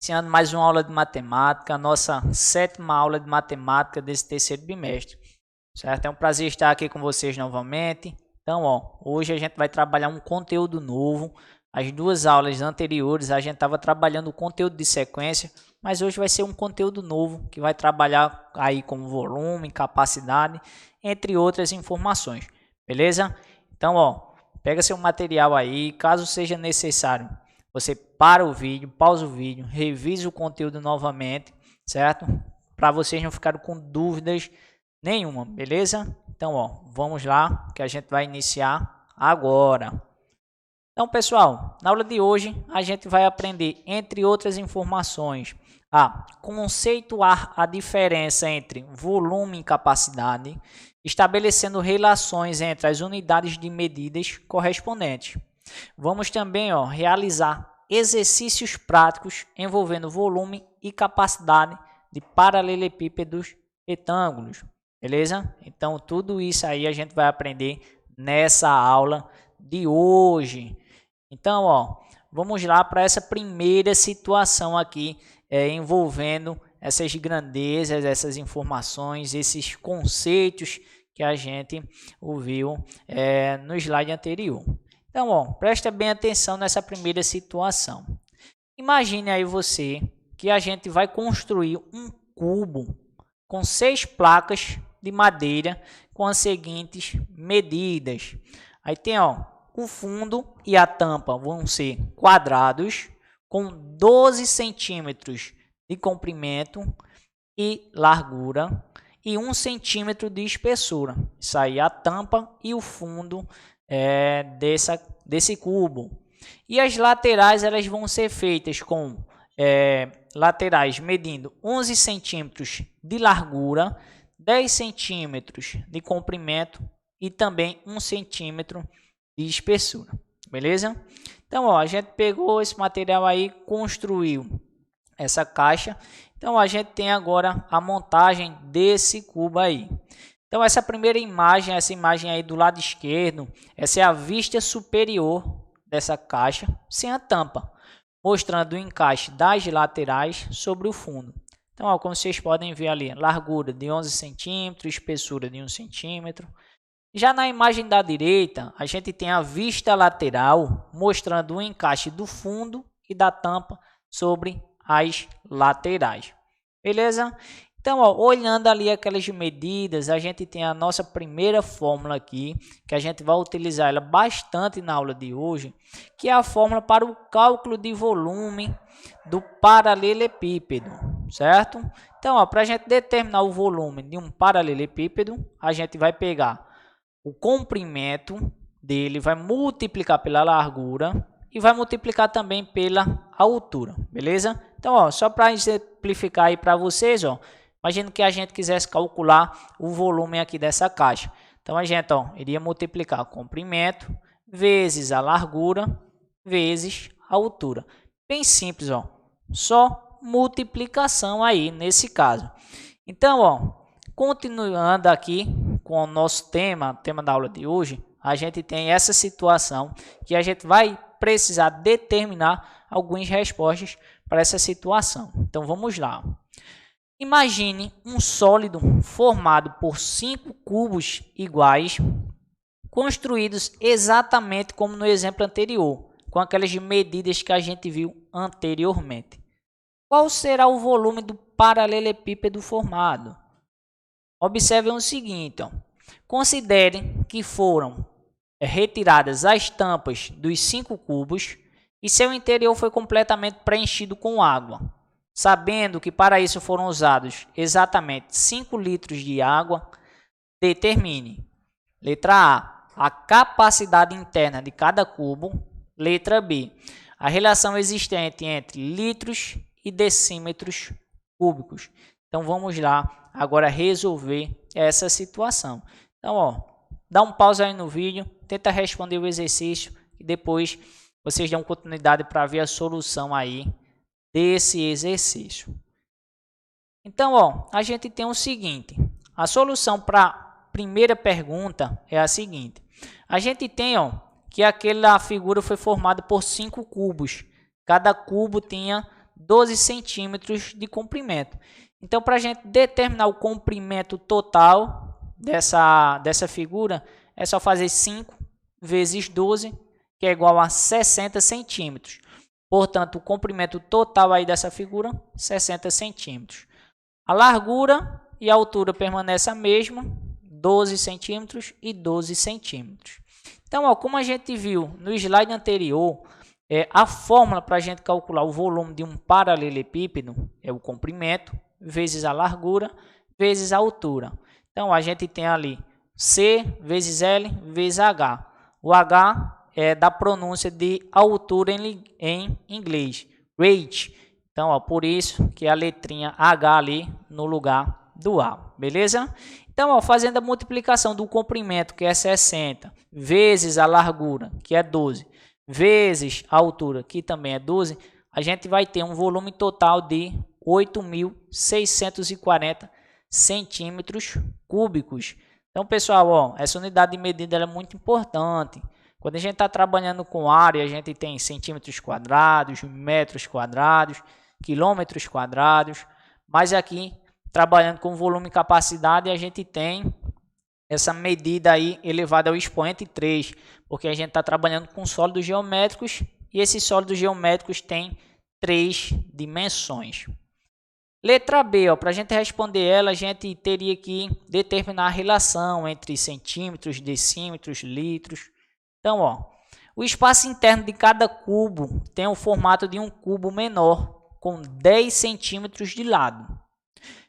Iniciando mais uma aula de matemática, a nossa 7ª aula de matemática desse terceiro bimestre, certo? É um prazer estar aqui com vocês novamente. Então, hoje a gente vai trabalhar um conteúdo novo. As duas aulas anteriores a gente estava trabalhando o conteúdo de sequência, mas hoje vai ser um conteúdo novo que vai trabalhar aí com volume, capacidade, entre outras informações, beleza? Então, pega seu material aí, caso seja necessário, você para o vídeo, pausa o vídeo, revise o conteúdo novamente, certo? Para vocês não ficarem com dúvidas nenhuma, beleza? Então, vamos lá, que a gente vai iniciar agora. Então, pessoal, na aula de hoje a gente vai aprender, entre outras informações, a conceituar a diferença entre volume e capacidade, estabelecendo relações entre as unidades de medidas correspondentes. Vamos também realizar exercícios práticos envolvendo volume e capacidade de paralelepípedos retângulos, beleza? Então, tudo isso aí a gente vai aprender nessa aula de hoje. Então, vamos lá para essa primeira situação aqui, envolvendo essas grandezas, essas informações, esses conceitos que a gente ouviu no slide anterior. Então, presta bem atenção nessa primeira situação. Imagine aí você que a gente vai construir um cubo com 6 placas de madeira com as seguintes medidas. Aí tem, o fundo e a tampa vão ser quadrados com 12 centímetros de comprimento e largura e 1 centímetro de espessura. Isso aí é a tampa e o fundo desse cubo. E as laterais elas vão ser feitas com laterais medindo 11 centímetros de largura, 10 centímetros de comprimento e também 1 centímetro de espessura, beleza? Então, a gente pegou esse material aí, construiu essa caixa. Então, a gente tem agora a montagem desse cubo aí. Então, essa primeira imagem, essa imagem aí do lado esquerdo, essa é a vista superior dessa caixa, sem a tampa, mostrando o encaixe das laterais sobre o fundo. Então, como vocês podem ver ali, largura de 11 centímetros, espessura de 1 centímetro. Já na imagem da direita, a gente tem a vista lateral, mostrando o encaixe do fundo e da tampa sobre as laterais. Beleza? Então, olhando ali aquelas medidas, a gente tem a nossa primeira fórmula aqui, que a gente vai utilizar ela bastante na aula de hoje, que é a fórmula para o cálculo de volume do paralelepípedo, certo? Então, para a gente determinar o volume de um paralelepípedo, a gente vai pegar o comprimento dele, vai multiplicar pela largura e vai multiplicar também pela altura, beleza? Então, só para exemplificar aí para vocês, imagina que a gente quisesse calcular o volume aqui dessa caixa. Então, a gente iria multiplicar o comprimento vezes a largura vezes a altura. Bem simples, só multiplicação aí nesse caso. Então, continuando aqui com o nosso tema da aula de hoje, a gente tem essa situação que a gente vai precisar determinar algumas respostas para essa situação. Então, vamos lá. Imagine um sólido formado por 5 cubos iguais, construídos exatamente como no exemplo anterior, com aquelas medidas que a gente viu anteriormente. Qual será o volume do paralelepípedo formado? Observem o seguinte, considerem que foram retiradas as tampas dos 5 cubos e seu interior foi completamente preenchido com água. Sabendo que para isso foram usados exatamente 5 litros de água, determine, letra A capacidade interna de cada cubo, letra B, a relação existente entre litros e decímetros cúbicos. Então, vamos lá agora resolver essa situação. Então, dá um pause aí no vídeo, tenta responder o exercício e depois vocês dão continuidade para ver a solução aí desse exercício. Então, a gente tem o seguinte, a solução para a primeira pergunta é a seguinte. A gente tem, que aquela figura foi formada por 5 cubos. Cada cubo tinha 12 centímetros de comprimento. Então, para a gente determinar o comprimento total dessa figura, é só fazer 5 vezes 12, que é igual a 60 centímetros. Portanto, o comprimento total aí dessa figura, 60 centímetros. A largura e a altura permanecem a mesma, 12 centímetros e 12 centímetros. Então, ó, como a gente viu no slide anterior, a fórmula para a gente calcular o volume de um paralelepípedo é o comprimento vezes a largura vezes a altura. Então, a gente tem ali C vezes L vezes H. O H é da pronúncia de altura em inglês, rate. Então, ó, por isso que a letrinha H ali no lugar do A, beleza? Então, ó, fazendo a multiplicação do comprimento, que é 60, vezes a largura, que é 12, vezes a altura, que também é 12, a gente vai ter um volume total de 8.640 centímetros cúbicos. Então, pessoal, ó, essa unidade de medida é muito importante. Quando a gente está trabalhando com área, a gente tem centímetros quadrados, metros quadrados, quilômetros quadrados, mas aqui, trabalhando com volume e capacidade, a gente tem essa medida aí elevada ao expoente 3, porque a gente está trabalhando com sólidos geométricos e esses sólidos geométricos têm 3 dimensões. Letra B, para a gente responder ela, a gente teria que determinar a relação entre centímetros, decímetros, litros. Então, ó, o espaço interno de cada cubo tem o formato de um cubo menor, com 10 centímetros de lado.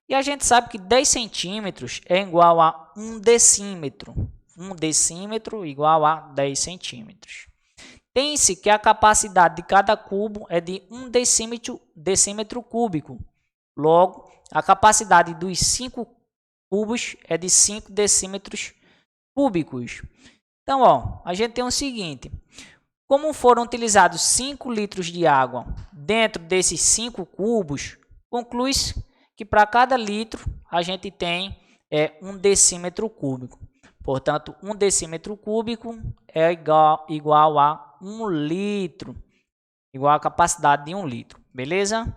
E a gente sabe que 10 centímetros é igual a 1 decímetro. 1 decímetro igual a 10 centímetros. Tem-se que a capacidade de cada cubo é de 1 decímetro cúbico. Logo, a capacidade dos 5 cubos é de 5 decímetros cúbicos. Então, ó, a gente tem o seguinte: como foram utilizados 5 litros de água dentro desses 5 cubos, conclui-se que para cada litro a gente tem 1 decímetro cúbico. Portanto, 1 decímetro cúbico é igual a 1 litro, igual a capacidade de 1 litro, beleza?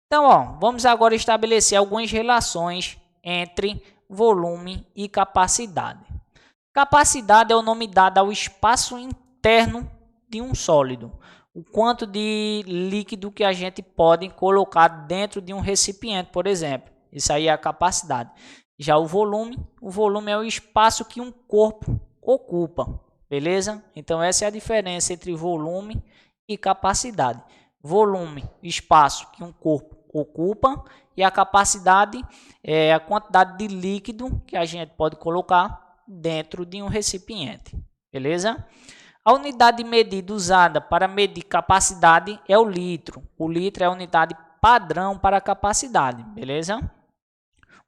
Então, ó, vamos agora estabelecer algumas relações entre volume e capacidade. Capacidade é o nome dado ao espaço interno de um sólido, o quanto de líquido que a gente pode colocar dentro de um recipiente, por exemplo. Isso aí é a capacidade. Já o volume é o espaço que um corpo ocupa, beleza? Então, essa é a diferença entre volume e capacidade. Volume, espaço que um corpo ocupa, e a capacidade é a quantidade de líquido que a gente pode colocar dentro de um recipiente, beleza? A unidade de medida usada para medir capacidade é o litro. O litro é a unidade padrão para a capacidade, beleza?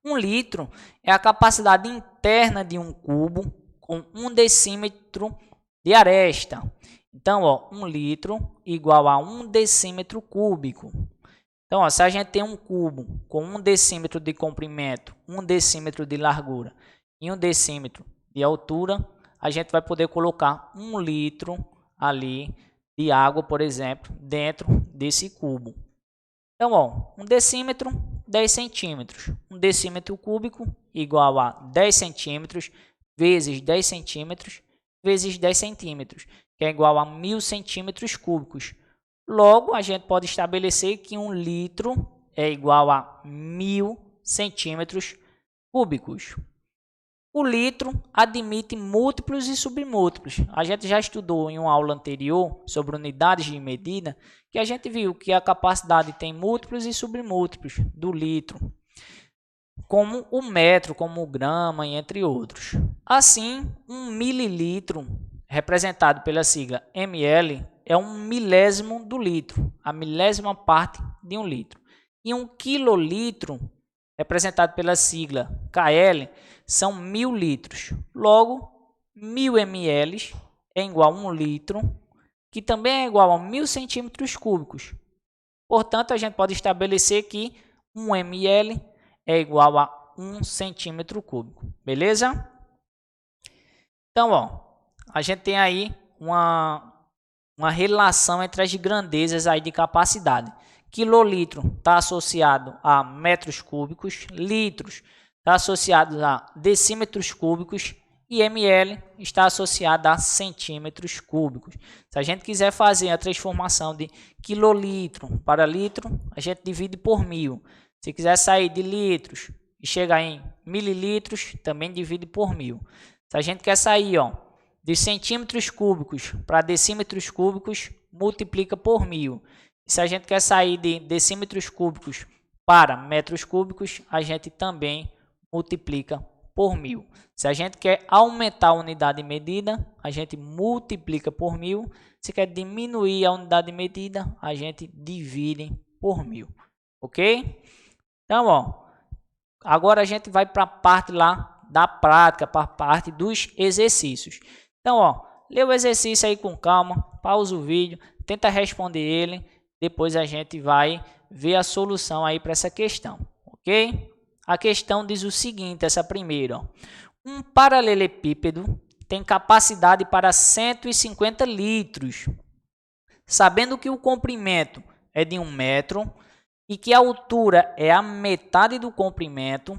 1 litro é a capacidade interna de um cubo com 1 decímetro de aresta. Então, ó, 1 litro igual a 1 decímetro cúbico. Então, ó, se a gente tem um cubo com 1 decímetro de comprimento, 1 decímetro de largura e 1 decímetro de altura, a gente vai poder colocar 1 litro ali de água, por exemplo, dentro desse cubo. Então, ó, 1 decímetro, 10 centímetros. 1 decímetro cúbico igual a 10 centímetros vezes 10 centímetros vezes 10 centímetros, que é igual a 1000 centímetros cúbicos. Logo, a gente pode estabelecer que 1 litro é igual a 1000 centímetros cúbicos. O litro admite múltiplos e submúltiplos. A gente já estudou em uma aula anterior sobre unidades de medida, que a gente viu que a capacidade tem múltiplos e submúltiplos do litro, como o metro, como o grama, e entre outros. Assim, 1 mililitro, representado pela sigla ml, é 1 milésimo do litro, a milésima parte de 1 litro. E 1 quilolitro, representado pela sigla KL, são 1000 litros. Logo, 1000 ml é igual a 1 litro, que também é igual a 1000 centímetros cúbicos. Portanto, a gente pode estabelecer que 1 ml é igual a 1 centímetro cúbico. Beleza? Então, ó, a gente tem aí uma relação entre as grandezas aí de capacidade, Quilolitro está associado a metros cúbicos, litros está associado a decímetros cúbicos e ml está associado a centímetros cúbicos. Se a gente quiser fazer a transformação de quilolitro para litro, a gente divide por 1000. Se quiser sair de litros e chegar em mililitros, também divide por 1000. Se a gente quer sair de centímetros cúbicos para decímetros cúbicos, multiplica por 1000. E se a gente quer sair de decímetros cúbicos para metros cúbicos, a gente também multiplica por 1000. Se a gente quer aumentar a unidade de medida, a gente multiplica por 1000. Se quer diminuir a unidade de medida, a gente divide por 1000. Ok? Então, agora a gente vai para a parte lá da prática, para a parte dos exercícios. Então, lê o exercício aí com calma, pausa o vídeo, tenta responder ele, depois a gente vai ver a solução aí para essa questão, ok? A questão diz o seguinte, essa primeira, um paralelepípedo tem capacidade para 150 litros, sabendo que o comprimento é de 1 metro e que a altura é a metade do comprimento,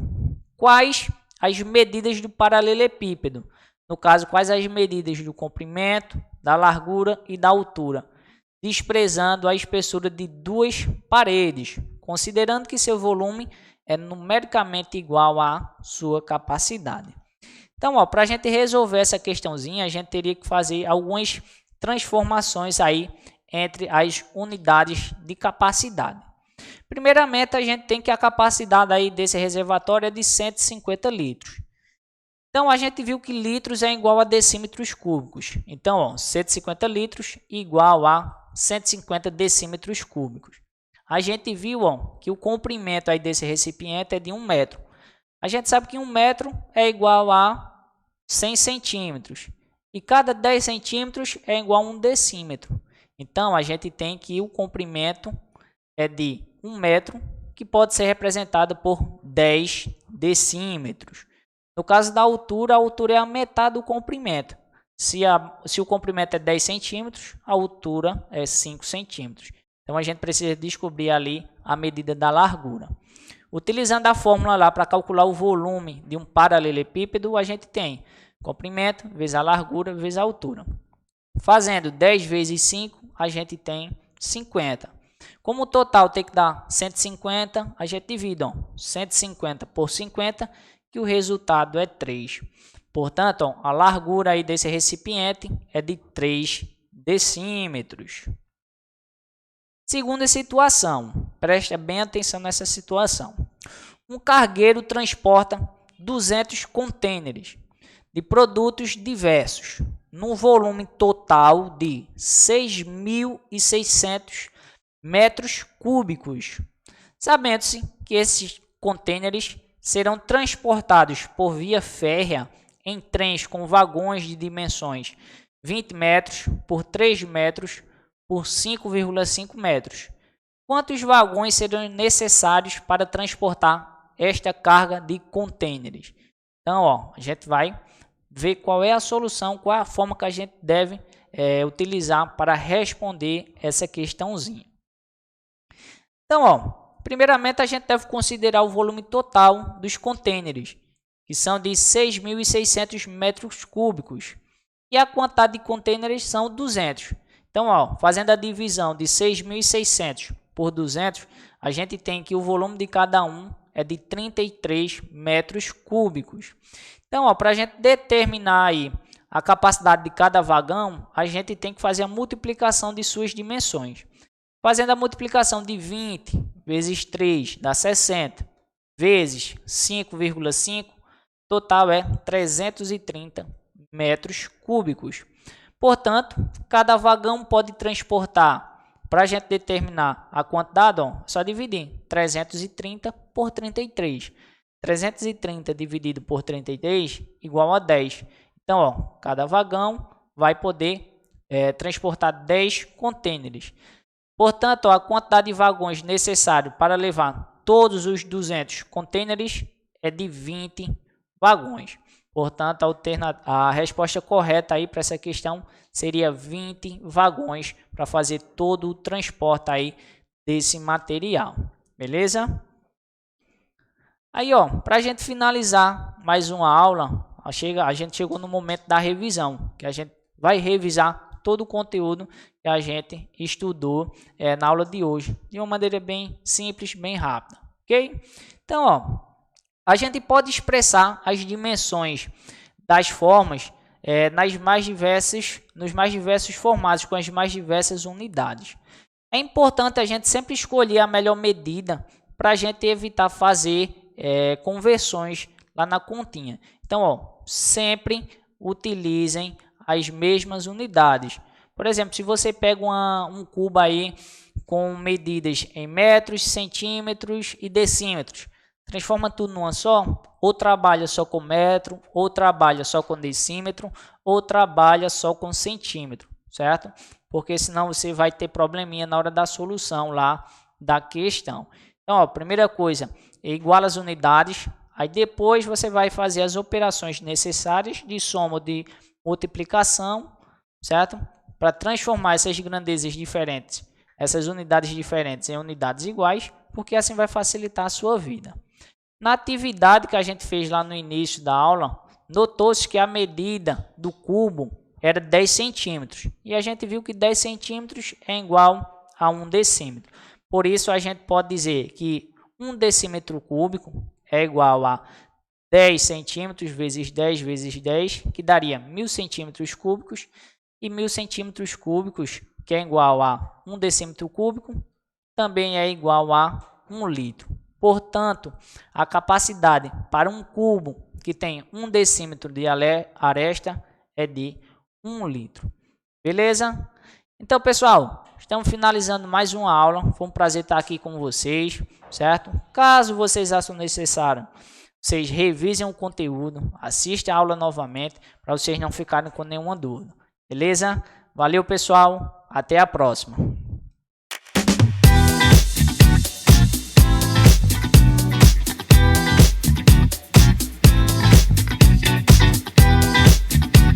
quais as medidas do paralelepípedo? No caso, quais as medidas do comprimento, da largura e da altura, desprezando a espessura de duas paredes, considerando que seu volume é numericamente igual à sua capacidade. Então, para a gente resolver essa questãozinha, a gente teria que fazer algumas transformações aí entre as unidades de capacidade. Primeiramente, a gente tem que a capacidade aí desse reservatório é de 150 litros. Então, a gente viu que litros é igual a decímetros cúbicos. Então, 150 litros igual a 150 decímetros cúbicos. A gente viu que o comprimento aí desse recipiente é de 1 metro. A gente sabe que 1 metro é igual a 100 centímetros. E cada 10 centímetros é igual a 1 decímetro. Então, a gente tem que o comprimento é de 1 metro, que pode ser representado por 10 decímetros. No caso da altura, a altura é a metade do comprimento. Se o comprimento é 10 centímetros, a altura é 5 centímetros. Então, a gente precisa descobrir ali a medida da largura. Utilizando a fórmula lá para calcular o volume de um paralelepípedo, a gente tem comprimento vezes a largura vezes a altura. Fazendo 10 vezes 5, a gente tem 50. Como o total tem que dar 150, a gente divide 150 por 50, que o resultado é 3. Portanto, a largura aí desse recipiente é de 3 decímetros. Segunda situação, preste bem atenção nessa situação. Um cargueiro transporta 200 contêineres de produtos diversos, num volume total de 6.600 metros cúbicos. Sabendo-se que esses contêineres serão transportados por via férrea em trens com vagões de dimensões 20 metros por 3 metros por 5,5 metros. Quantos vagões serão necessários para transportar esta carga de contêineres? Então, a gente vai ver qual é a solução, qual é a forma que a gente deve utilizar para responder essa questãozinha. Então, primeiramente, a gente deve considerar o volume total dos contêineres, que são de 6.600 metros cúbicos. E a quantidade de contêineres são 200. Então, fazendo a divisão de 6.600 por 200, a gente tem que o volume de cada um é de 33 metros cúbicos. Então, para a gente determinar aí a capacidade de cada vagão, a gente tem que fazer a multiplicação de suas dimensões. Fazendo a multiplicação de 20 vezes 3 dá 60, vezes 5,5, total é 330 metros cúbicos. Portanto, cada vagão pode transportar, para a gente determinar a quantidade, é só dividir 330 por 33. 330 dividido por 33 igual a 10. Então, cada vagão vai poder transportar 10 contêineres. Portanto, a quantidade de vagões necessário para levar todos os 200 contêineres é de 20 vagões. Portanto, a resposta correta aí para essa questão seria 20 vagões para fazer todo o transporte aí desse material, beleza? Aí, ó, para a gente finalizar mais uma aula, a gente chegou no momento da revisão, que a gente vai revisar todo o conteúdo que a gente estudou na aula de hoje, de uma maneira bem simples, bem rápida, ok? Então, ó, a gente pode expressar as dimensões das formas nos mais diversos formatos, com as mais diversas unidades. É importante a gente sempre escolher a melhor medida para a gente evitar fazer conversões lá na continha. Então, ó, sempre utilizem as mesmas unidades. Por exemplo, se você pega um cubo aí com medidas em metros, centímetros e decímetros, transforma tudo numa só, ou trabalha só com metro, ou trabalha só com decímetro, ou trabalha só com centímetro, certo? Porque senão você vai ter probleminha na hora da solução lá da questão. Então, ó, primeira coisa, iguala as unidades, aí depois você vai fazer as operações necessárias de soma ou de multiplicação, certo? Para transformar essas grandezas diferentes, essas unidades diferentes em unidades iguais, porque assim vai facilitar a sua vida. Na atividade que a gente fez lá no início da aula, notou-se que a medida do cubo era 10 centímetros. E a gente viu que 10 centímetros é igual a 1 decímetro. Por isso, a gente pode dizer que 1 decímetro cúbico é igual a 10 centímetros vezes 10 vezes 10, que daria 1000 centímetros cúbicos. E 1000 centímetros cúbicos, que é igual a 1 decímetro cúbico, também é igual a 1 litro. Portanto, a capacidade para um cubo que tem 1 decímetro de aresta é de 1 litro. Beleza? Então, pessoal, estamos finalizando mais uma aula. Foi um prazer estar aqui com vocês, certo? Caso vocês acham necessário, vocês revisem o conteúdo, assistam a aula novamente, para vocês não ficarem com nenhuma dúvida. Beleza? Valeu, pessoal. Até a próxima.